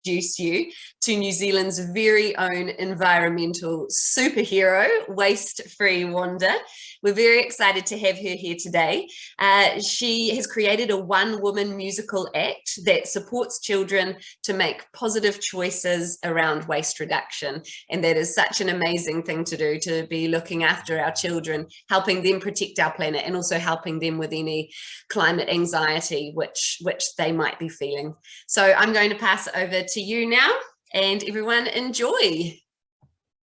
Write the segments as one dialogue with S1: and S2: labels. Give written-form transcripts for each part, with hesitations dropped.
S1: introduce you to New Zealand's very own environmental superhero, Waste Free Wanda. We're very excited to have her here today. She has created a one-woman musical act that supports children to make positive choices around waste reduction. And that is such an amazing thing to do, to be looking after our children, helping them protect our planet, and also helping them with any climate anxiety which they might be feeling. So I'm going to pass it over to you now, and everyone enjoy.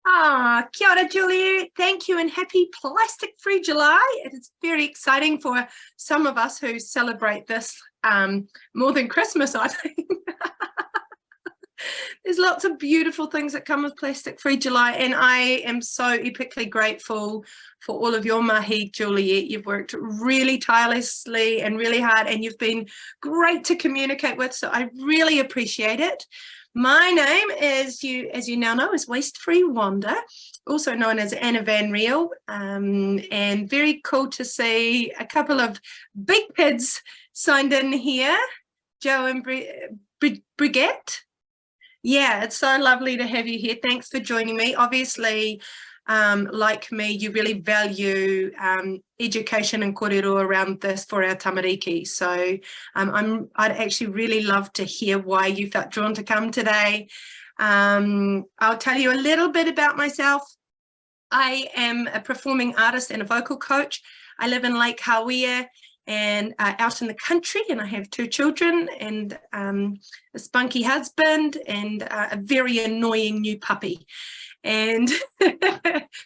S2: Kia ora, Julie. Thank you, and happy Plastic-Free July. It is very exciting for some of us who celebrate this more than Christmas, I think. There's lots of beautiful things that come with Plastic-Free July, and I am so epically grateful for all of your mahi, Juliet. You've worked really tirelessly and really hard, and you've been great to communicate with, so I really appreciate it. My name, as you now know, is Waste Free Wanda, also known as Anna Van Riel, and very cool to see a couple of big kids signed in here, Joe and Brigitte. Yeah, it's so lovely to have you here. Thanks for joining me. Obviously, like me, you really value education and kōrero around this for our tamariki. So I'd actually really love to hear why you felt drawn to come today. I'll tell you a little bit about myself. I am a performing artist and a vocal coach. I live in Lake Hawea and out in the country, and I have 2 children and a spunky husband and a very annoying new puppy, and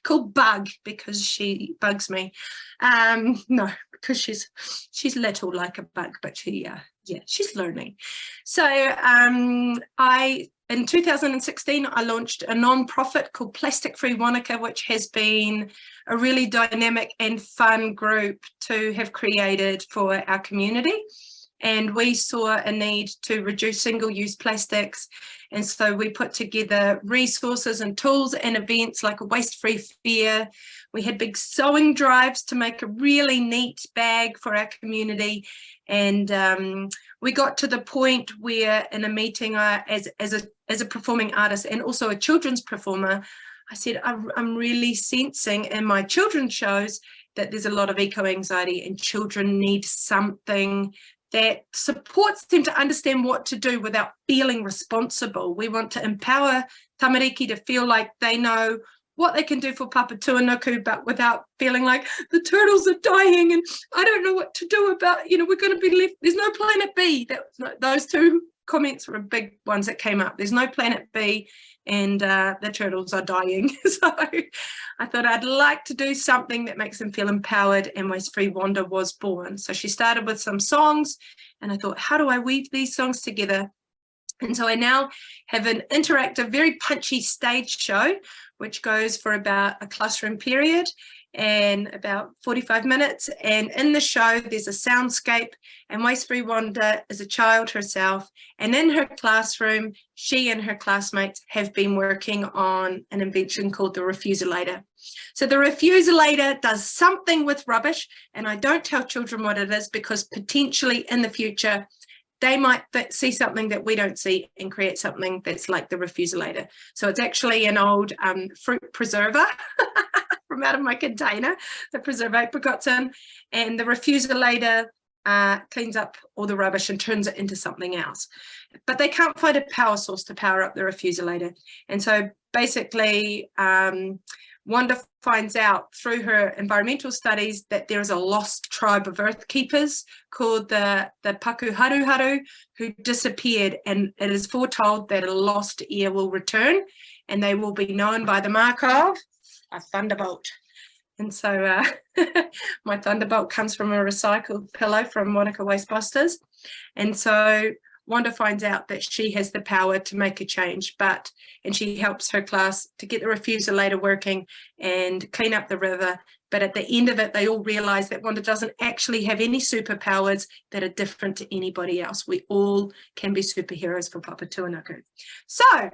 S2: called Bug because she bugs me. No, because she's little like a bug, but she's learning. So in 2016, I launched a non-profit called Plastic Free Wanda, which has been a really dynamic and fun group to have created for our community. And we saw a need to reduce single-use plastics. And so we put together resources and tools and events like a waste-free fair. We had big sewing drives to make a really neat bag for our community. And we got to the point where in a meeting as a performing artist and also a children's performer, I said, I'm really sensing in my children's shows that there's a lot of eco-anxiety, and children need something that supports them to understand what to do without feeling responsible. We want to empower tamariki to feel like they know what they can do for Papatūānuku, but without feeling like the turtles are dying and I don't know what to do about, we're going to be left, there's no planet B. Those 2 comments were big ones that came up. There's no planet B, and the turtles are dying. So I thought I'd like to do something that makes them feel empowered, and Waste Free Wanda was born. So she started with some songs, and I thought, how do I weave these songs together? And so I now have an interactive, very punchy stage show, which goes for about a classroom period and about 45 minutes. And in the show, there's a soundscape, and Waste Free Wanda is a child herself. And in her classroom, she and her classmates have been working on an invention called the refusalator. So the refusalator does something with rubbish, and I don't tell children what it is because potentially in the future, they might see something that we don't see and create something that's like the refusalator. So it's actually an old fruit preserver from out of my container, the preserve apricots in, and the refusalator cleans up all the rubbish and turns it into something else. But they can't find a power source to power up the refusalator. And so basically, Wanda finds out through her environmental studies that there is a lost tribe of earth keepers called the Paku Haruharu who disappeared, and it is foretold that a lost ear will return and they will be known by the mark of a thunderbolt. And so my thunderbolt comes from a recycled pillow from Wanaka Waste Busters. And so Wanda finds out that she has the power to make a change, and she helps her class to get the refusalator working and clean up the river. But at the end of it, they all realize that Wanda doesn't actually have any superpowers that are different to anybody else. We all can be superheroes for Papatūānuku. So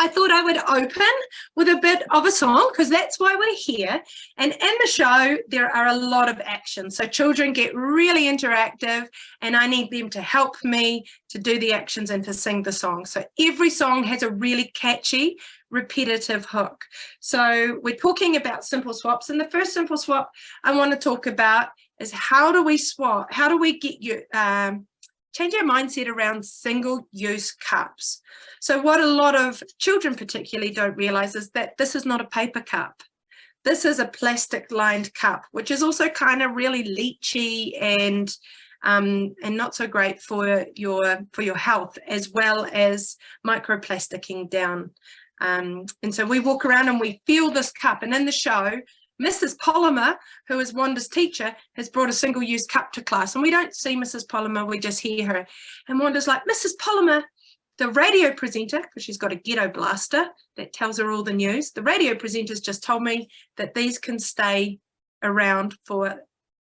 S2: I thought I would open with a bit of a song because that's why we're here. And in the show, there are a lot of actions. So children get really interactive and I need them to help me to do the actions and to sing the song. So every song has a really catchy, repetitive hook. So we're talking about simple swaps. And the first simple swap I want to talk about is how do we swap? How do we get you change our mindset around single-use cups? So what a lot of children particularly don't realize is that this is not a paper cup. This is a plastic lined cup, which is also kind of really leachy and not so great for your health, as well as microplasticking down. And so we walk around and we feel this cup, and in the show, Mrs. Polymer, who is Wanda's teacher, has brought a single-use cup to class. And we don't see Mrs. Polymer, we just hear her. And Wanda's like, Mrs. Polymer, the radio presenter, because she's got a ghetto blaster that tells her all the news, the radio presenter's just told me that these can stay around for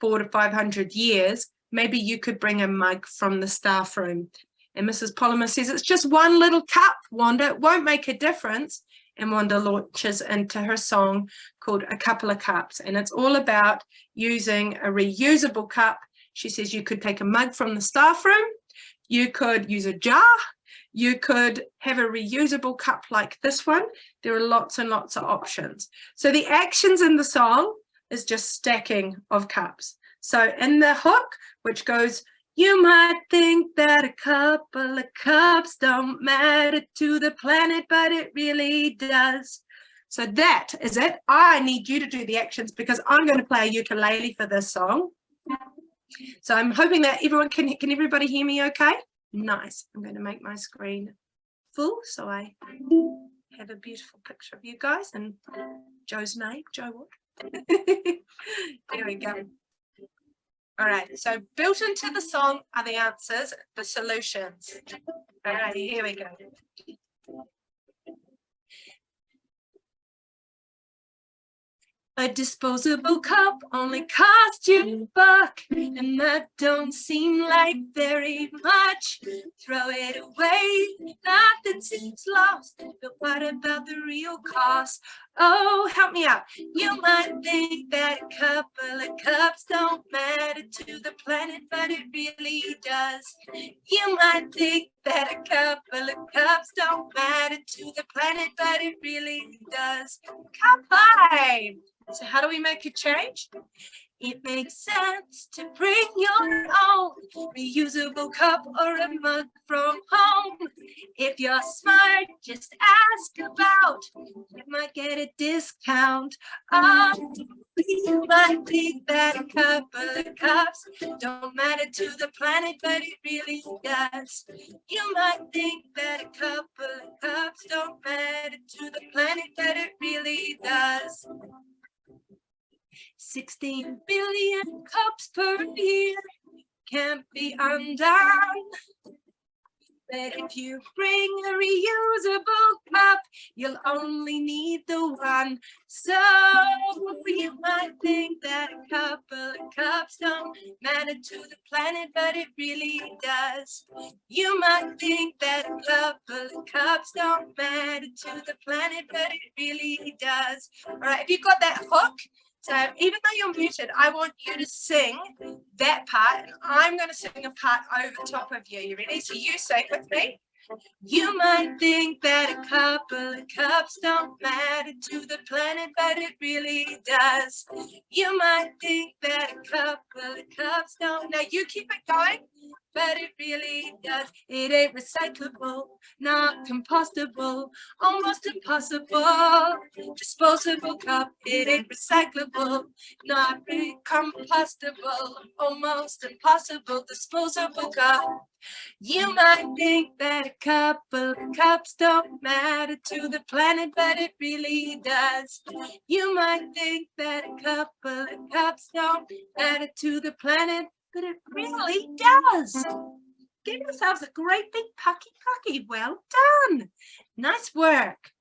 S2: 400 to 500 years. Maybe you could bring a mug from the staff room. And Mrs. Polymer says, it's just one little cup, Wanda, it won't make a difference. And Wanda launches into her song called A Couple of Cups. And it's all about using a reusable cup. She says you could take a mug from the staff room, you could use a jar, you could have a reusable cup like this one. There are lots and lots of options. So the actions in the song is just stacking of cups. So in the hook, which goes, you might think that a couple of cups don't matter to the planet, but it really does. So that is it. I need you to do the actions because I'm going to play a ukulele for this song. So I'm hoping that everyone can everybody hear me okay? Nice. I'm going to make my screen full so I have a beautiful picture of you guys and Joe's name, Joe Wood. There we go. All right, so built into the song are the answers, the solutions. All right, here we go. A disposable cup only costs you $1, and that don't seem like very much. Throw it away, nothing seems lost, but what about the real cost? Oh, help me out. You might think that a couple of cups don't matter to the planet, but it really does. You might think that a couple of cups don't matter to the planet, but it really does. Cup high. So how do we make a change? It makes sense to bring your own reusable cup or a mug from home. If you're smart, just ask about. You might get a discount. Oh, you might think that a couple of cups don't matter to the planet, but it really does. You might think that a couple of cups don't matter to the planet, but it really does. 16 billion cups per year can't be undone. But if you bring a reusable cup, you'll only need the one. So you might think that a couple of cups don't matter to the planet, but it really does. You might think that a couple of cups don't matter to the planet, but it really does. All right, have you got that hook? So even though you're muted, I want you to sing that part, and I'm going to sing a part over top of you. You ready? So you sing with me. You might think that a couple of cups don't matter to the planet, but it really does. You might think that a couple of cups don't. Now you keep it going, but it really does. It ain't recyclable, not compostable, almost impossible. Disposable cup, it ain't recyclable, not compostable, almost impossible. Disposable cup. You might think that a couple of cups don't matter to the planet, but it really does. You might think that a couple of cups don't matter to the planet, but it really does. Give yourselves a great big pucky. Well done. Nice work.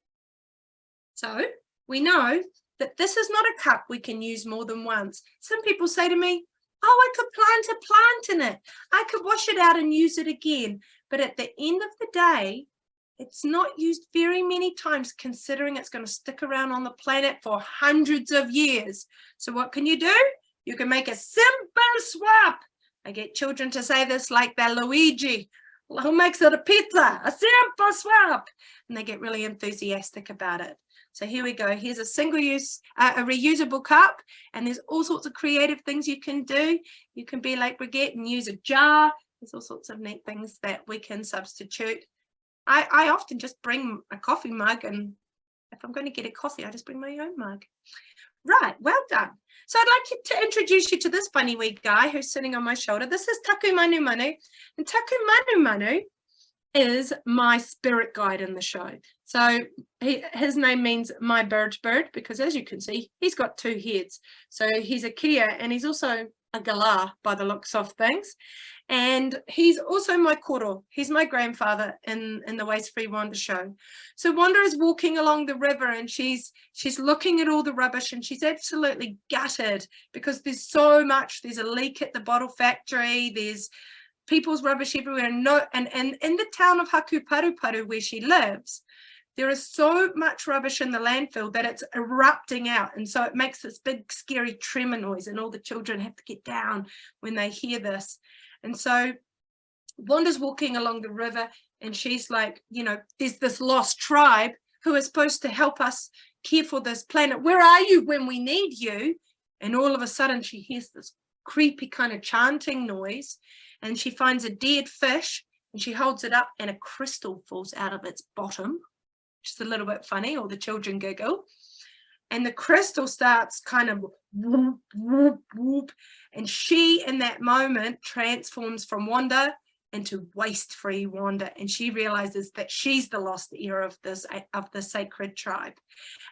S2: So we know that this is not a cup we can use more than once. Some people say to me, oh, I could plant a plant in it. I could wash it out and use it again. But at the end of the day, It's not used very many times, considering it's going to stick around on the planet for hundreds of years. So what can you do? You can make a simple swap. I get children to say this like they're Luigi, who makes it a pizza, a simple swap. And they get really enthusiastic about it. So here we go. Here's a single-use, a reusable cup, and there's all sorts of creative things you can do. You can be like Brigitte and use a jar. There's all sorts of neat things that we can substitute. I often just bring a coffee mug, and if I'm going to get a coffee, I just bring my own mug. Right, well done. So I'd like to introduce you to this funny wee guy who's sitting on my shoulder. This is Taku Manu Manu, and Taku Manu Manu is my spirit guide in the show. So his name means my bird, because as you can see, he's got two heads. So he's a kia, and he's also a galah by the looks of things. And he's also my koro. He's my grandfather in the Waste Free Wanda show. So Wanda is walking along the river, and she's looking at all the rubbish, and she's absolutely gutted because there's so much. There's a leak at the bottle factory. There's people's rubbish everywhere. And in the town of Hakuparuparu, where she lives, there is so much rubbish in the landfill that it's erupting out. And so it makes this big, scary tremor noise, and all the children have to get down when they hear this. And so Wanda's walking along the river, and she's like, you know, there's this lost tribe who is supposed to help us care for this planet. Where are you when we need you? And all of a sudden she hears this creepy kind of chanting noise, and she finds a dead fish, and she holds it up, and a crystal falls out of its bottom, which is a little bit funny. All the children giggle. And the crystal starts kind of whoop, whoop, whoop. And she, in that moment, transforms from Wanda into Waste Free Wanda. And she realizes that she's the lost heir of the sacred tribe.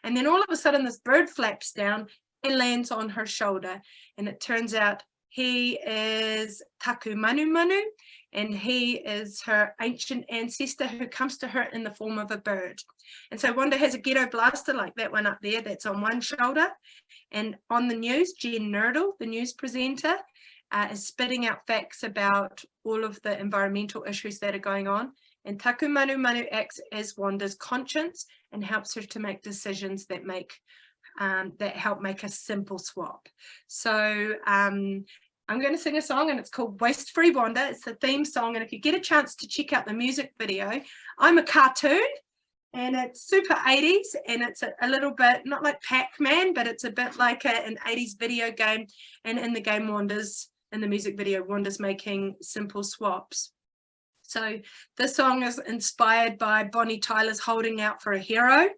S2: And then all of a sudden, this bird flaps down and lands on her shoulder. And it turns out he is Taku Manu Manu, and he is her ancient ancestor who comes to her in the form of a bird. And so Wanda has a ghetto blaster like that one up there that's on one shoulder. And on the news, Jen Nerdle, the news presenter, is spitting out facts about all of the environmental issues that are going on. And Taku Manu Manu acts as Wanda's conscience and helps her to make decisions that help make a simple swap. So I'm going to sing a song, and it's called Waste Free Wanda. It's the theme song, and if you get a chance to check out the music video, I'm a cartoon, and it's super 80s, and it's a little bit, not like Pac-Man, but it's a bit like an 80s video game, and in the game in the music video, Wanda's making simple swaps. So this song is inspired by Bonnie Tyler's Holding Out for a Hero,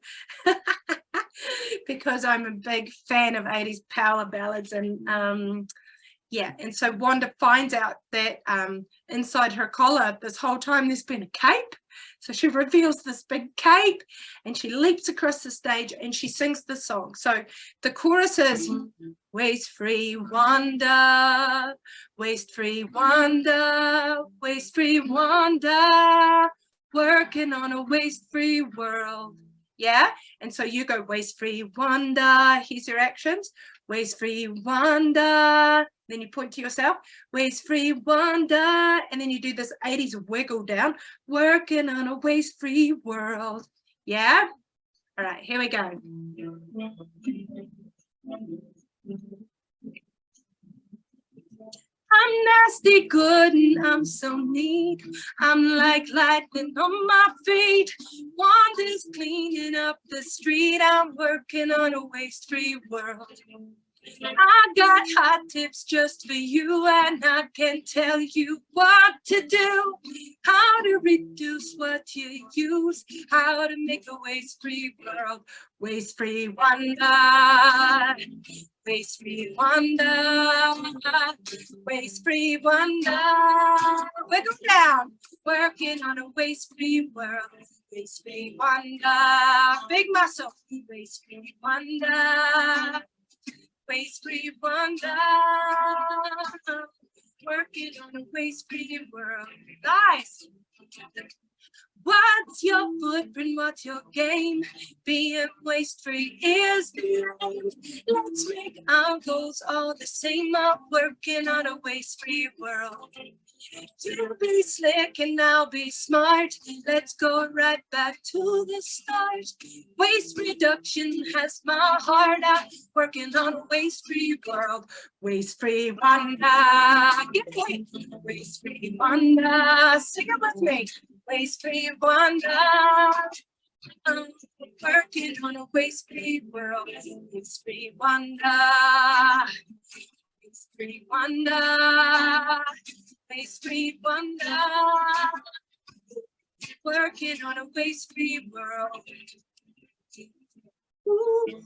S2: because I'm a big fan of 80s power ballads. And yeah, and so Wanda finds out that inside her collar this whole time there's been a cape. So she reveals this big cape, and she leaps across the stage, and she sings the song. So the chorus is Waste Free Wanda, Waste Free Wanda, Waste Free Wanda, working on a waste-free world. Yeah, and so you go Waste Free Wanda. Here's your actions. Waste Free Wanda. Then you point to yourself. Waste Free Wanda. And then you do this 80s wiggle down. Working on a waste-free world. Yeah? All right, here we go. I'm nasty good and I'm so neat. I'm like lightning on my feet. Wanda's cleaning up the street. I'm working on a waste-free world. I got hot tips just for you, and I can tell you what to do, how to reduce what you use, how to make a waste-free world. Waste-free Wanda, waste-free Wanda, waste-free Wanda. Wiggle down, working on a waste-free world. Waste-free Wanda, big muscle. Waste-free Wanda. Waste-free Wanda, working on a waste-free world. Guys, what's your footprint? What's your game? Being waste-free is the aim. Let's make our goals all the same. I'm working on a waste-free world. You be slick and I'll be smart. Let's go right back to the start. Waste reduction has my heart out. Working on a waste-free world. Waste-free Wanda. Get away. Waste-free Wanda. Sing it with me. Waste-free Wanda. I'm working on a waste-free world. Waste-free Wanda. Waste-free Wanda. Waste-free Wanda. Working on a waste-free world. Ooh.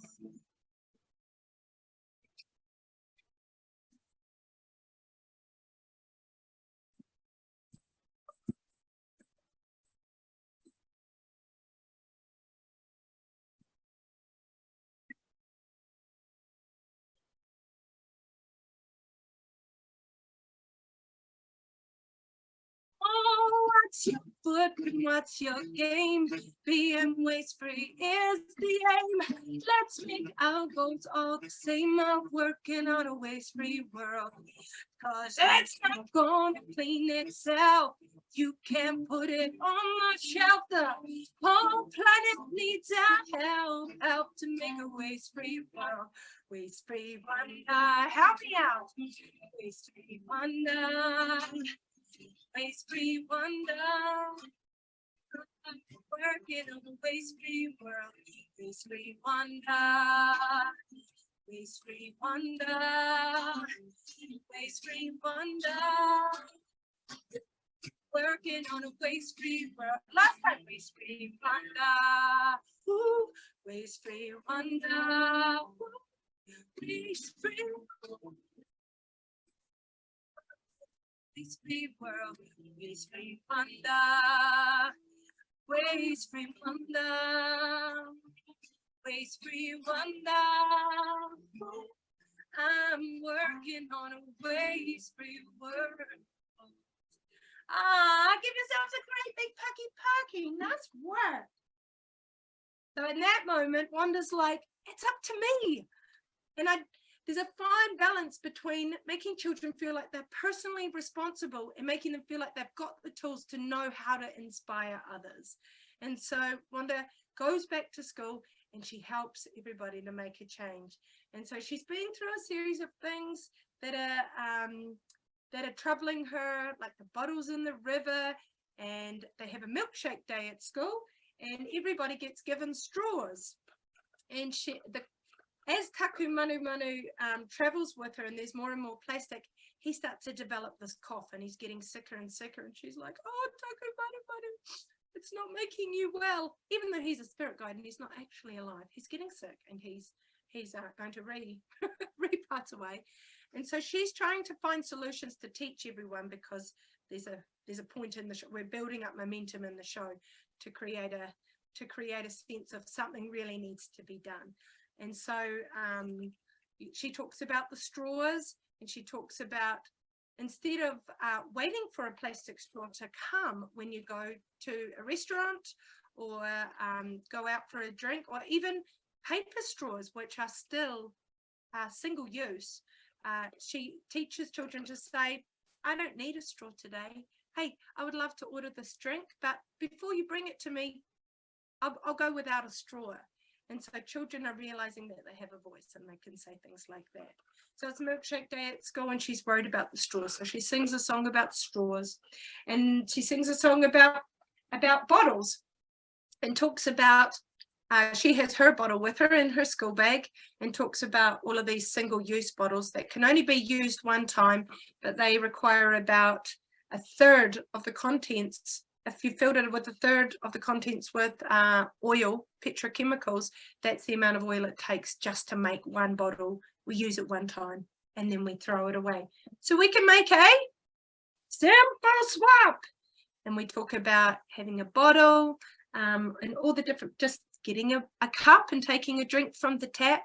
S2: Oh, what's your foot and what's your game? Being waste-free is the aim. Let's make our goals all the same. I'm working on a waste-free world. Cause it's not gonna clean itself. You can't put it on the shelf. The whole planet needs our help to make a waste-free world. Waste-free Wanda, help me out. Waste-free Wanda. Waste-free Wanda. Working on a waste-free world. Waste-free Wanda. Waste-free Wanda. Waste-free Wanda. Working on a waste-free world. Last time, waste-free Wanda. Ooh, waste-free Wanda. Waste-free. Waste-free world. Waste-free Wanda. Waste-free Wanda. Waste-free Wanda. I'm working on a waste-free world. Give yourselves a great big packy. Nice work. So in that moment, Wanda's like, it's up to me. And there's a fine balance between making children feel like they're personally responsible and making them feel like they've got the tools to know how to inspire others. And so Wanda goes back to school and she helps everybody to make a change. And so she's been through a series of things that are troubling her, like the bottles in the river, and they have a milkshake day at school and everybody gets given straws. And as Taku Manu travels with her and there's more and more plastic, he starts to develop this cough and he's getting sicker and sicker. And she's like, oh, Taku Manu, it's not making you well. Even though he's a spirit guide and he's not actually alive, he's getting sick and he's going to re-pass away. And so she's trying to find solutions to teach everyone, because there's a point in the show. We're building up momentum in the show to create a sense of something really needs to be done. And so she talks about the straws, and she talks about, instead of waiting for a plastic straw to come when you go to a restaurant or go out for a drink, or even paper straws, which are still single use, she teaches children to say, I don't need a straw today. Hey, I would love to order this drink, but before you bring it to me, I'll go without a straw. And so children are realizing that they have a voice and they can say things like that. So it's milkshake day at school and she's worried about the straws. So she sings a song about straws, and she sings a song about bottles, and talks about, she has her bottle with her in her school bag, and talks about all of these single-use bottles that can only be used one time, but they require about a third of the contents. If you filled it with a third of the contents with oil, petrochemicals, that's the amount of oil it takes just to make one bottle. We use it one time and then we throw it away. So we can make a simple swap. And we talk about having a bottle and all the different, just getting a cup and taking a drink from the tap,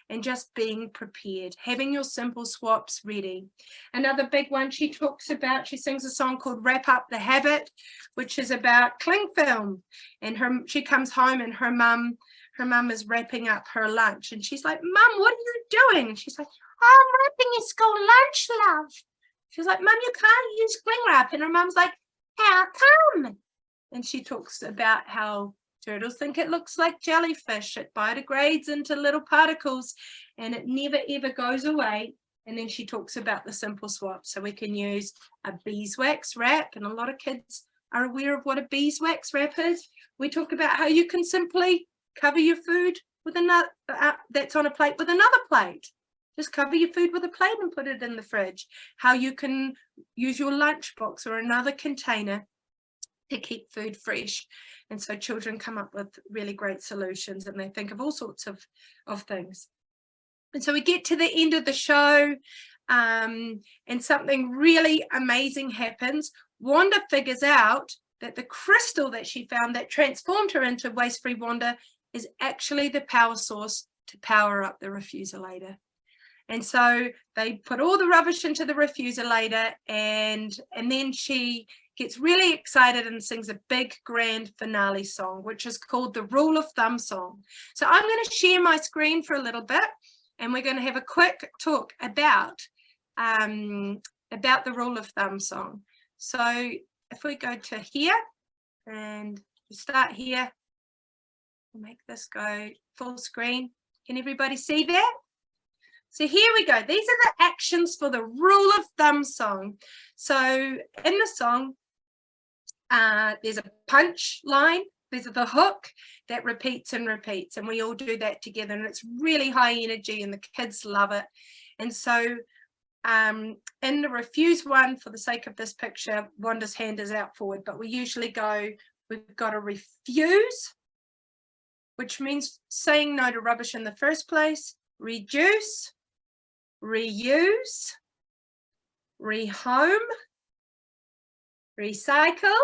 S2: and just being prepared, having your simple swaps ready. Another big one she talks about, she sings a song called Wrap Up the Habit, which is about cling film. And she comes home and her mum is wrapping up her lunch, and she's like, Mum, what are you doing? And she's like, oh, I'm wrapping your school lunch, love. She was like, Mum, you can't use cling wrap. And her mum's like, how come? And she talks about how turtles think it looks like jellyfish. It biodegrades into little particles and it never ever goes away. And then she talks about the simple swap. So we can use a beeswax wrap, and a lot of kids are aware of what a beeswax wrap is. We talk about how you can simply cover your food with another that's on a plate with another plate. Just cover your food with a plate and put it in the fridge. How you can use your lunchbox or another container to keep food fresh. And so children come up with really great solutions, and they think of all sorts of things. And so we get to the end of the show, and something really amazing happens. Wanda figures out that the crystal that she found that transformed her into Waste Free Wanda is actually the power source to power up the refusalator. And so they put all the rubbish into the refusalator, and then she gets really excited and sings a big grand finale song, which is called the Rule of Thumb song. So I'm going to share my screen for a little bit, and we're going to have a quick talk about the Rule of Thumb song. So if we go to here and start here, we'll make this go full screen. Can everybody see that? So here we go. These are the actions for the Rule of Thumb song. So in the song, there's a punch line, there's the hook that repeats and repeats, and we all do that together, and it's really high energy and the kids love it. And so in the refuse one, for the sake of this picture, Wanda's hand is out forward, but we usually go, we've got to refuse, which means saying no to rubbish in the first place, reduce, reuse, rehome, recycle,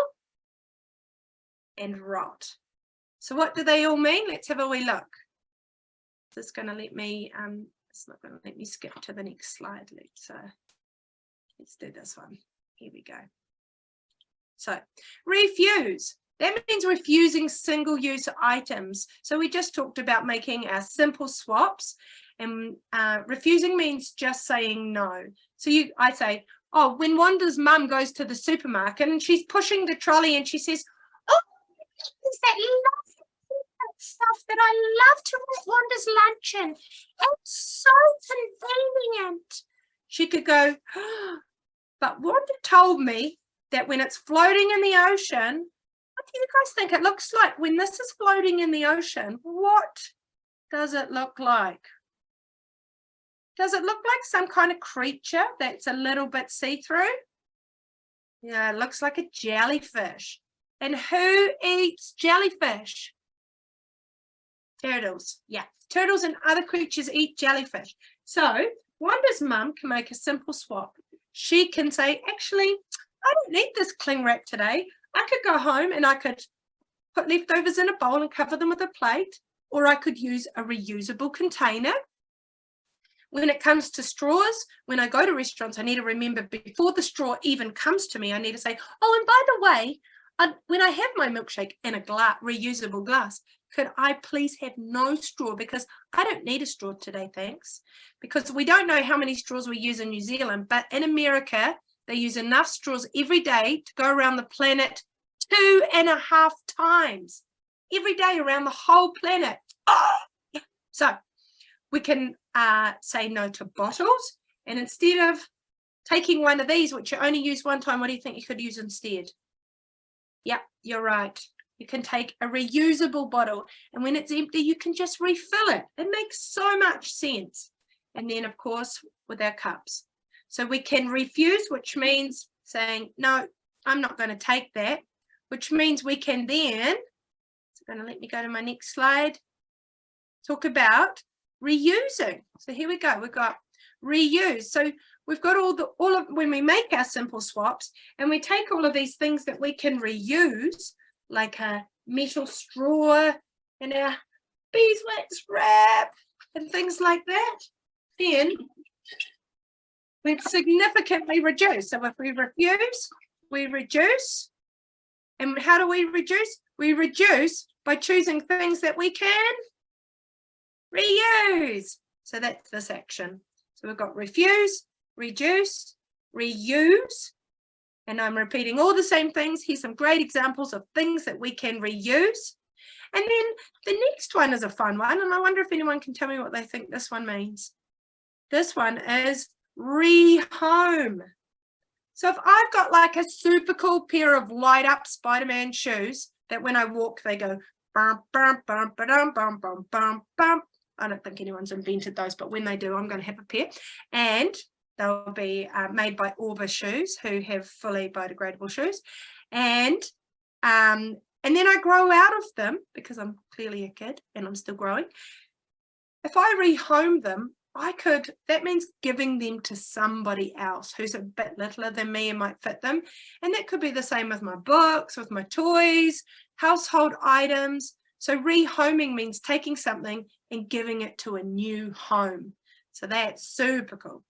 S2: and rot. So what do they all mean? Let's have a wee look. It's going to let me, it's not going to let me skip to the next slide. Let's do this one. Here we go. So refuse. That means refusing single-use items. So we just talked about making our simple swaps, and refusing means just saying no. So I say, oh, when Wanda's mum goes to the supermarket and she's pushing the trolley and she says, oh, is that lovely stuff that I love to put Wanda's lunch in? It's so convenient. She could go, oh, but Wanda told me that when it's floating in the ocean, what do you guys think it looks like when this is floating in the ocean? What does it look like? Does it look like some kind of creature that's a little bit see-through? Yeah, it looks like a jellyfish. And who eats jellyfish? Turtles. Yeah, turtles and other creatures eat jellyfish. So Wanda's mum can make a simple swap. She can say, actually, I don't need this cling wrap today. I could go home and I could put leftovers in a bowl and cover them with a plate, or I could use a reusable container. When it comes to straws, when I go to restaurants, I need to remember before the straw even comes to me, I need to say, oh, and by the way, when I have my milkshake in a reusable glass, could I please have no straw, because I don't need a straw today, thanks. Because we don't know how many straws we use in New Zealand, but in America, they use enough straws every day to go around the planet 2.5 times. Every day around the whole planet. Oh! So we can say no to bottles, and instead of taking one of these, which you only use one time, what do you think you could use instead? Yep, you're right. You can take a reusable bottle, and when it's empty, you can just refill it. It makes so much sense. And then, of course, with our cups. So we can refuse, which means saying, no, I'm not going to take that, which means we can then, it's going to let me go to my next slide, talk about reusing. So here we go. We've got reuse. So we've got all of when we make our simple swaps, and we take all of these things that we can reuse, like a metal straw and our beeswax wrap and things like that, then we'd significantly reduce. So if we refuse, we reduce. And how do we reduce? We reduce by choosing things that we can reuse. So that's this action. So we've got refuse, reduce, reuse. And I'm repeating all the same things. Here's some great examples of things that we can reuse. And then the next one is a fun one. And I wonder if anyone can tell me what they think this one means. This one is rehome. So if I've got like a super cool pair of light up Spider-Man shoes that when I walk, they go bum, bum, bum, bum, bum, bum, bum, bum. I don't think anyone's invented those, but when they do, I'm going to have a pair. And they'll be made by Orba Shoes, who have fully biodegradable shoes. And then I grow out of them because I'm clearly a kid and I'm still growing. If I rehome them, that means giving them to somebody else who's a bit littler than me and might fit them. And that could be the same with my books, with my toys, household items. So rehoming means taking something and giving it to a new home. So that's super cool.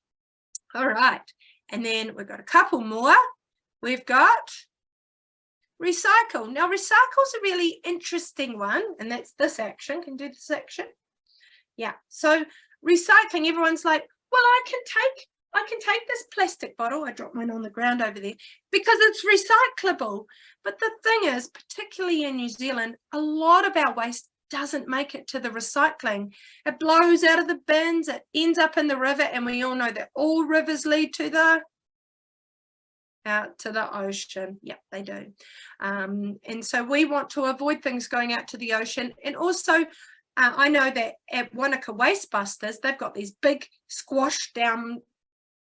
S2: All right. And then we've got a couple more. We've got recycle. Now, recycle's a really interesting one, and that's this action. Can you do this action? Yeah. So recycling, everyone's like, well, I can take this plastic bottle. I dropped mine on the ground over there because it's recyclable. But the thing is, particularly in New Zealand, a lot of our waste doesn't make it to the recycling. It blows out of the bins, it ends up in the river, and we all know that all rivers lead to the out to the ocean. Yep, they do. And so we want to avoid things going out to the ocean. And also, I know that at Wanaka Waste Busters, they've got these big squashed down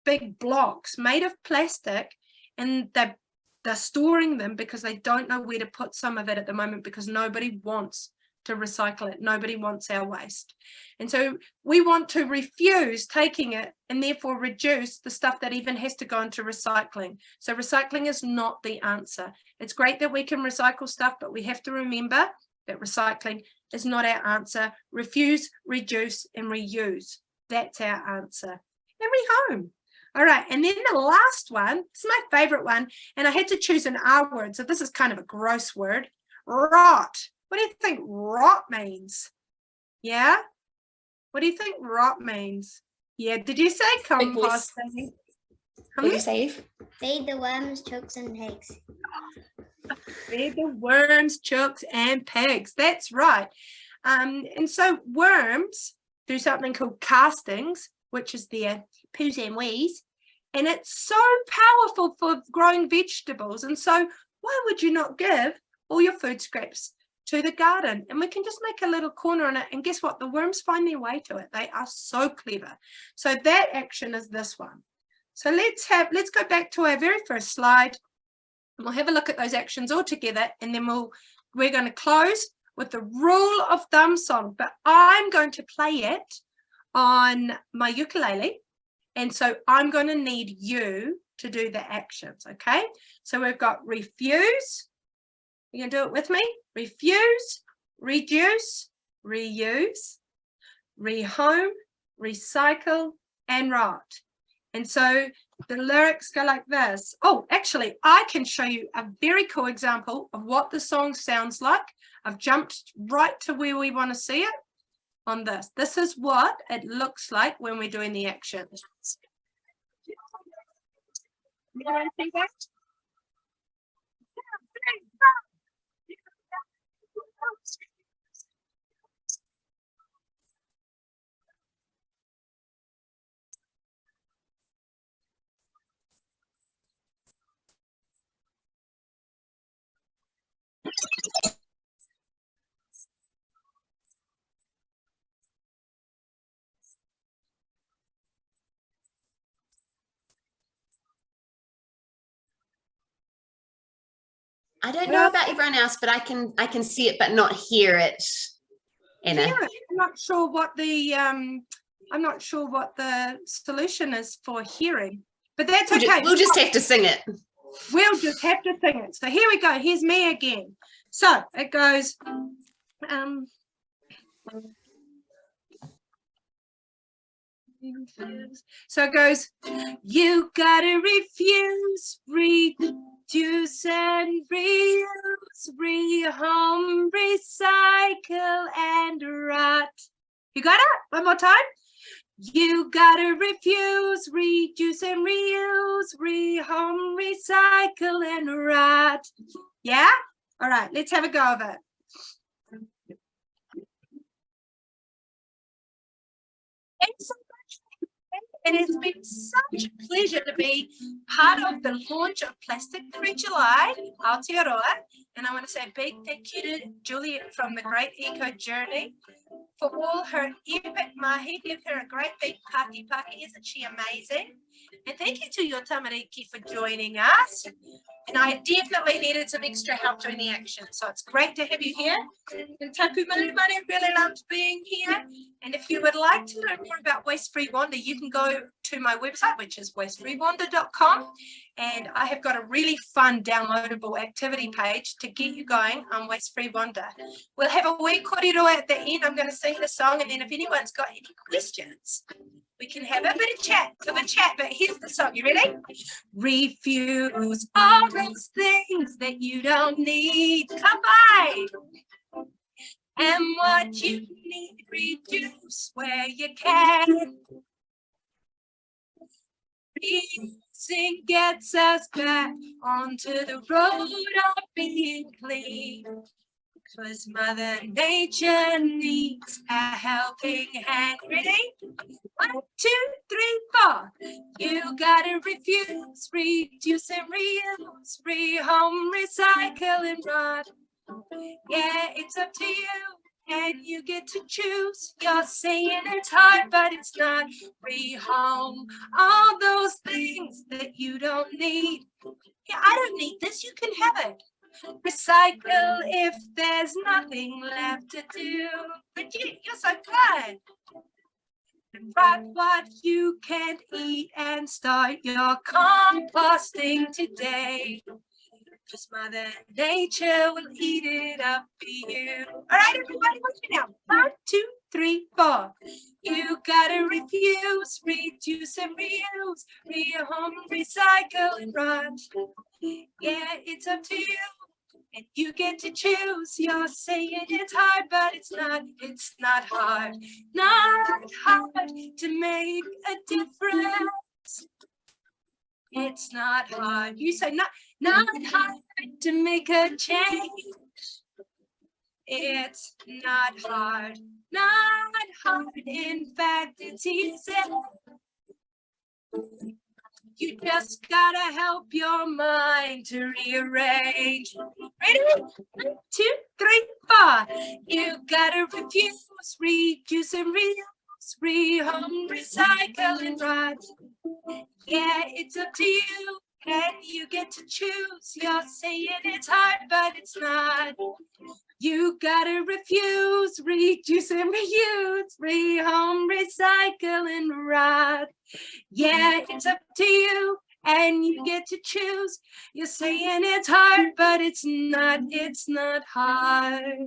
S2: big blocks made of plastic, and they're storing them because they don't know where to put some of it at the moment because nobody wants to recycle it. Nobody wants our waste. And so we want to refuse taking it and therefore reduce the stuff that even has to go into recycling. So recycling is not the answer. It's great that we can recycle stuff, but we have to remember that recycling is not our answer. Refuse, reduce, and reuse. That's our answer. And rehome. All right, and then the last one, this is my favorite one, and I had to choose an R word, so this is kind of a gross word. Rot. What do you think rot means? Yeah? What do you think rot means? Yeah, did you say composting?
S1: What did you say, Eve?
S3: Feed the worms, chooks, and pigs.
S2: Feed the worms, chooks, and pigs. That's right. And so worms do something called castings, which is their poos and wees, and it's so powerful for growing vegetables. And so why would you not give all your food scraps to the garden? And we can just make a little corner in it, and guess what? The worms find their way to it. They are so clever. So that action is this one. So let's go back to our very first slide, and we'll have a look at those actions all together, and then we're going to close with the rule of thumb song, but I'm going to play it on my ukulele, and so I'm going to need you to do the actions. Okay, so we've got refuse. You can do it with me. Refuse, reduce, reuse, rehome, recycle, and rot. And so the lyrics go like this. Oh, actually, I can show you a very cool example of what the song sounds like. I've jumped right to where we want to see it on this. This is what it looks like when we're doing the actions. You want to see that?
S1: I don't know about everyone else, but I can see it but not hear it. Anna.
S2: Yeah, I'm not sure what the solution is for hearing, but that's okay.
S1: We'll just have to sing it.
S2: We'll just have to sing it. So here we go. Here's me again. So it goes. So it goes. You gotta refuse, reduce, and reuse, rehome, recycle, and rot. You got it? One more time. You gotta refuse, reduce and reuse, rehome, recycle and rot. Yeah? All right, let's have a go of it. Thanks so much. It has been such a pleasure to be part of the launch of Plastic Free July, Aotearoa. And I want to say a big thank you to Juliet from the Great Eco Journey for all her epic mahi. Give her a great big paki. Isn't she amazing? And thank you to your tamariki for joining us. And I definitely needed some extra help doing the action. So it's great to have you here. And Taku Manu really loved being here. And if you would like to know more about Waste Free Wanda, you can go to my website, which is wastefreewanda.com. And I have got a really fun downloadable activity page to get you going on Waste Free Wanda. We'll have a wee korero at the end. I'm going to sing the song, and then if anyone's got any questions, we can have a bit of chat, but here's the song. You ready? Refuse all those things that you don't need. Come by. And what you need, reduce where you can. Reusing gets us back onto the road of being clean. Because Mother Nature needs a helping hand. Ready? 1, 2, 3, 4. You gotta refuse, reduce and reuse, rehome, recycle and rot. Yeah, it's up to you, and you get to choose. You're saying it's hard, but it's not. Rehome all those things that you don't need. Yeah, I don't need this. You can have it. Recycle if there's nothing left to do. But you're so good. Write what you can't eat and start your composting today. Because Mother Nature will eat it up for you. All right, everybody, watch me now. 1, 2, 3, 4. You gotta refuse, reduce and reuse, rehome, recycle and rot. Yeah, it's up to you. And you get to choose. You're saying it's hard, but it's not. It's not hard. Not hard to make a difference. It's not hard. You say not hard to make a change. It's not hard. Not hard. In fact, it's easy. You just gotta help your mind to rearrange. Ready? 1, 2, 3, 4. You gotta refuse, reduce and reuse, rehome, recycle and rot. Yeah, it's up to you, and you get to choose. You're saying it's hard, but it's not. You gotta refuse, reduce and reuse, rehome, recycle and rot. Yeah, it's up to you, and you get to choose. You're saying it's hard, but it's not hard.